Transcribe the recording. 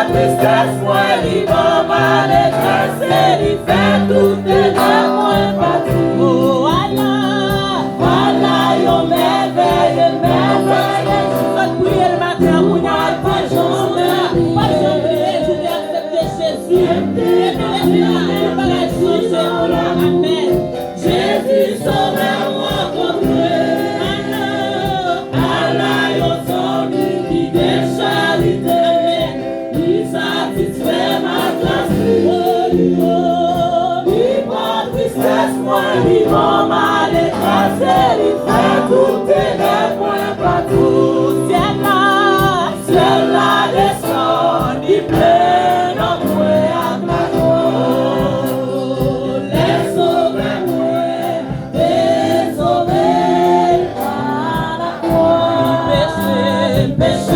Tristesse, moi, libre, mal et cassé, il fait tout et le moins partout. Oh, Allah, Allah, yo merveille, merveille. Votre prière le matin, vous n'avez pas jamais, pas jamais, vous devez accepter Jésus. Et nous laissons la changer pour la Amen. Jésus, sauvez-moi contre Allah, Allah, yo son qui décharité. Satisfait ma classe, pas tristesse, moi, vivant mal écrasé, il fait tout et les points partout. Ciel là descend, il pleut dans moi à glaçon. Les sauvez-moi, les sauvez par la croix. Péché, péché.